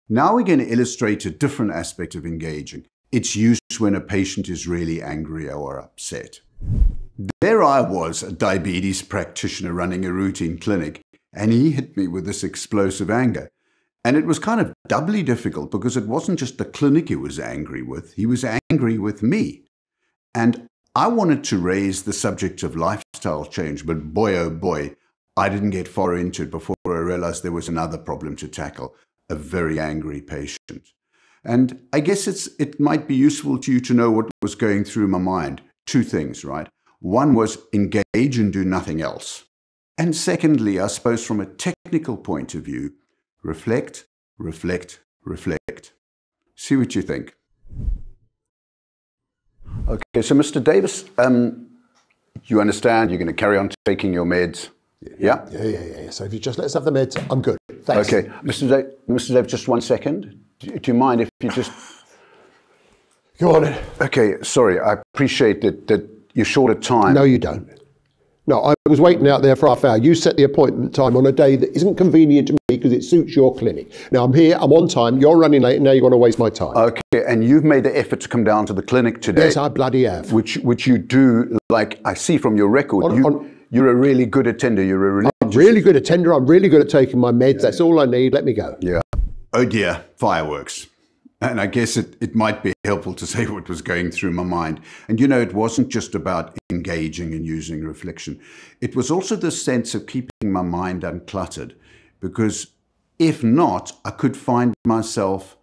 Now we're going to illustrate a different aspect of engaging. Its use when a patient is really angry or upset. There I was, a diabetes practitioner running a routine clinic, and he hit me with this explosive anger. And it was kind of doubly difficult because it wasn't just the clinic he was angry with, he was angry with me. And I wanted to raise the subject of lifestyle change, but boy, oh boy, I didn't get far into it before I realized there was another problem to tackle, a very angry patient. And I guess it might be useful to you to know what was going through my mind. Two things, right? One was engage and do nothing else. And secondly, I suppose from a technical point of view, reflect, reflect, reflect. See what you think. Okay, so Mr. Davis, you understand you're going to carry on taking your meds? Yeah? Yeah. So if you just let us have the meds, I'm good. Thanks. Okay, Mr. Davis, just 1 second. Do you mind if you just... Go on. Okay, sorry, I appreciate that you're short of time. No, you don't. No, I was waiting out there for half an hour. You set the appointment time on a day that isn't convenient to me because it suits your clinic. Now I'm here, I'm on time, you're running late, and now you want to waste my time. Okay, and you've made the effort to come down to the clinic today. Yes, I bloody have. Which you do, like I see from your record. You're a really good attender. You're a religious... I'm really good attender. I'm really good at taking my meds. That's all I need. Let me go. Yeah. Oh dear, fireworks. And I guess it might be helpful to say what was going through my mind. And you know, it wasn't just about engaging and using reflection. It was also the sense of keeping my mind uncluttered. Because if not, I could find myself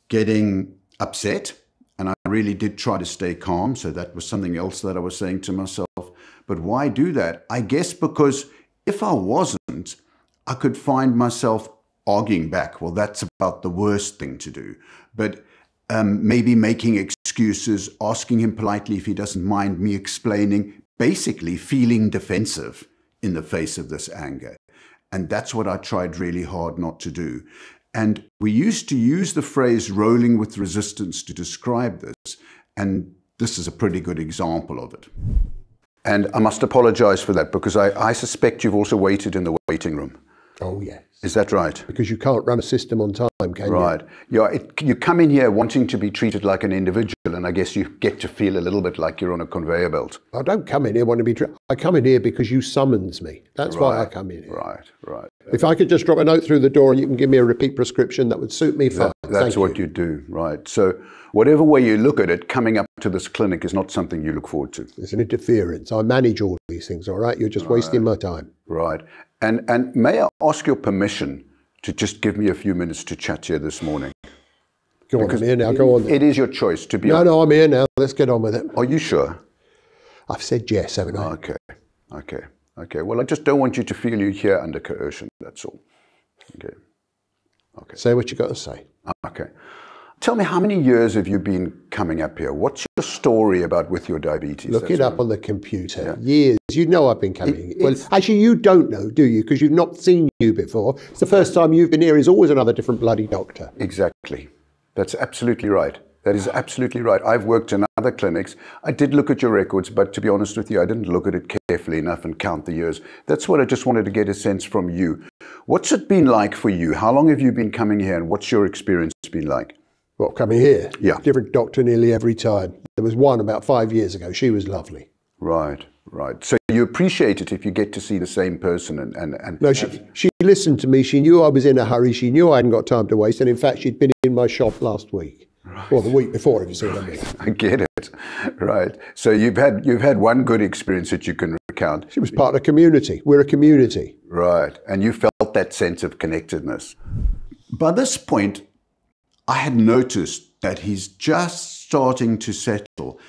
getting upset. And I really did try to stay calm. So that was something else that I was saying to myself. But why do that? I guess because if I wasn't, I could find myself arguing back. Well, that's about the worst thing to do. But maybe making excuses, asking him politely if he doesn't mind me explaining, basically feeling defensive in the face of this anger. And that's what I tried really hard not to do. And we used to use the phrase rolling with resistance to describe this. And this is a pretty good example of it. And I must apologize for that because I suspect you've also waited in the waiting room. Oh, yes. Is that right? Because you can't run a system on time, can you? Right. Yeah, you come in here wanting to be treated like an individual, and I guess you get to feel a little bit like you're on a conveyor belt. I don't come in here wanting to be treated. I come in here because you summons me. That's why I come in here. Right. If I could just drop a note through the door and you can give me a repeat prescription, that would suit me fine. That's what you do, right. So whatever way you look at it, coming up to this clinic is not something you look forward to. It's an interference. I manage all these things, all right? You're just wasting my time. Right. And may I ask your permission to just give me a few minutes to chat here this morning? Go on, I'm here now. Go on then. It is your choice to be honest. No, I'm here now. Let's get on with it. Are you sure? I've said yes, haven't I? Okay. Well, I just don't want you to feel you're here under coercion, that's all. Okay. Say what you got to say. Okay. Tell me, how many years have you been coming up here? What's your story about with your diabetes? Look it up on the computer. Yeah. Years. You know I've been coming. Well, actually, you don't know, do you? Because you've not seen you before. It's the first time you've been here. Is always another different bloody doctor. Exactly. That's absolutely right. That is absolutely right. I've worked in other clinics. I did look at your records, but to be honest with you, I didn't look at it carefully enough and count the years. That's what I just wanted to get a sense from you. What's it been like for you? How long have you been coming here, and what's your experience been like? What, coming here? Yeah. Different doctor nearly every time. There was one about 5 years ago. She was lovely. Right. So you appreciate it if you get to see the same person and No, she listened to me. She knew I was in a hurry. She knew I hadn't got time to waste. And in fact, she'd been in my shop last week. Right. Or the week before, if you see what I mean. I get it. Right. So you've had one good experience that you can recount. She was part of the community. We're a community. Right. And you felt that sense of connectedness. By this point, I had noticed that he's just starting to settle,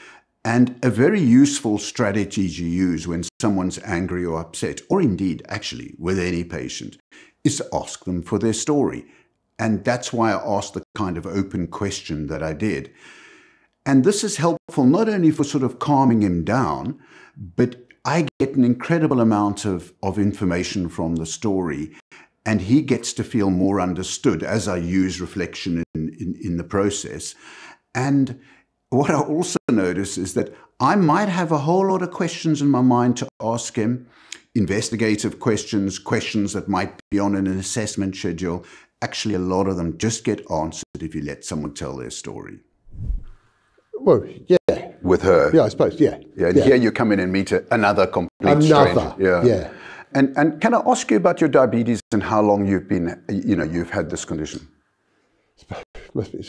and a very useful strategy to use when someone's angry or upset, or indeed actually with any patient, is to ask them for their story. And that's why I asked the kind of open question that I did. And this is helpful not only for sort of calming him down, but I get an incredible amount of information from the story. And he gets to feel more understood as I use reflection in the process. And what I also notice is that I might have a whole lot of questions in my mind to ask him, investigative questions, questions that might be on an assessment schedule. actually a lot of them just get answered if you let someone tell their story. Well, yeah. With her. Yeah, I suppose, yeah. Yeah, and here you come in and meet another complete stranger. Yeah. And can I ask you about your diabetes and how long you've been, you've had this condition? Must be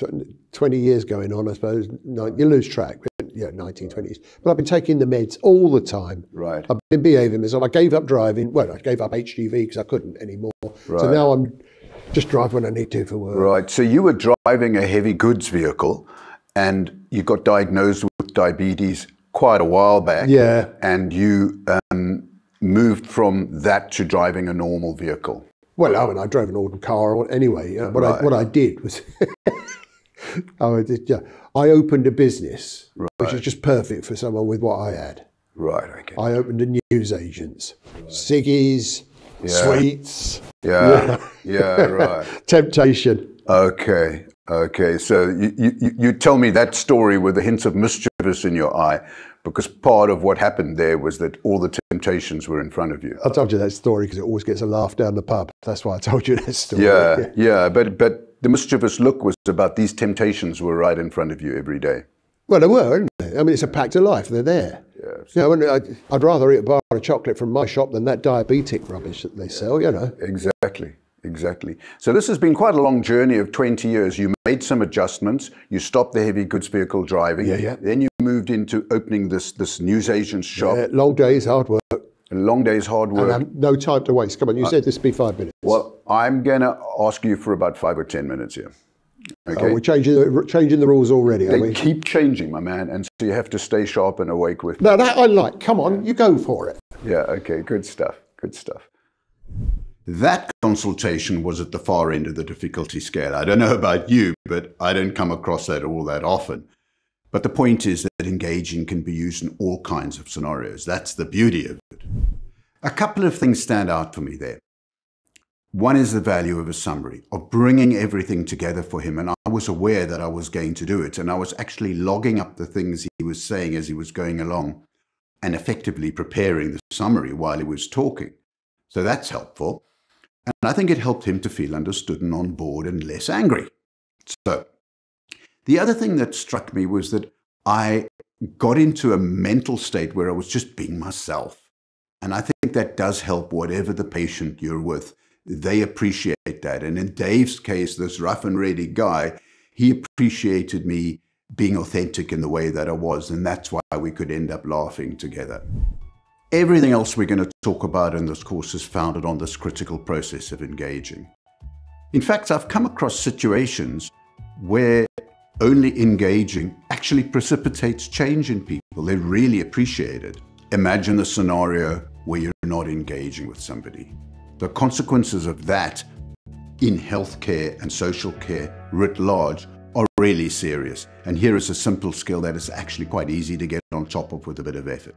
20 years going on, I suppose. You lose track. Yeah, 1920s. But I've been taking the meds all the time. Right. I've been behaving myself. I gave up driving. Well, I gave up HGV because I couldn't anymore. Right. So now I'm just drive when I need to for work. Right. So you were driving a heavy goods vehicle and you got diagnosed with diabetes quite a while back. Yeah. And you moved from that to driving a normal vehicle. Well, I drove an ordinary car anyway. What I did was I opened a business, which is just perfect for someone with what I had. Right, okay. I opened a newsagents, ciggies, sweets. Yeah, right. Temptation. Okay. So you tell me that story with the hints of mischievous in your eye, because part of what happened there was that all the temptations were in front of you. I told you that story because it always gets a laugh down the pub. That's why I told you that story. Yeah. But the mischievous look was about these temptations were right in front of you every day. Well, they were, aren't they? I mean, it's a pact of life. They're there. Yes. You know, I'd rather eat a bar of chocolate from my shop than that diabetic rubbish that they sell, you know. Exactly. So this has been quite a long journey of 20 years. You made some adjustments. You stopped the heavy goods vehicle driving. Yeah. Then you moved into opening this newsagent's shop. Yeah, long days, hard work. Long days, hard work. And no time to waste. Come on, you said this would be 5 minutes. Well, I'm going to ask you for about 5 or 10 minutes here. Okay. Oh, we're changing the rules already, are They we? keep changing, my man, and so you have to stay sharp and awake with me. No, that I like. Come on, you go for it. Yeah, okay, good stuff. That consultation was at the far end of the difficulty scale. I don't know about you, but I don't come across that all that often. But the point is that engaging can be used in all kinds of scenarios. That's the beauty of it. A couple of things stand out for me there. One is the value of a summary, of bringing everything together for him. And I was aware that I was going to do it. And I was actually logging up the things he was saying as he was going along and effectively preparing the summary while he was talking. So that's helpful. And I think it helped him to feel understood and on board and less angry. So the other thing that struck me was that I got into a mental state where I was just being myself. And I think that does help whatever the patient you're with. They appreciate that. And in Dave's case, this rough and ready guy, he appreciated me being authentic in the way that I was. And that's why we could end up laughing together. Everything else we're going to talk about in this course is founded on this critical process of engaging. In fact, I've come across situations where only engaging actually precipitates change in people. They really appreciate it. Imagine a scenario where you're not engaging with somebody. The consequences of that in healthcare and social care writ large are really serious. And here is a simple skill that is actually quite easy to get on top of with a bit of effort.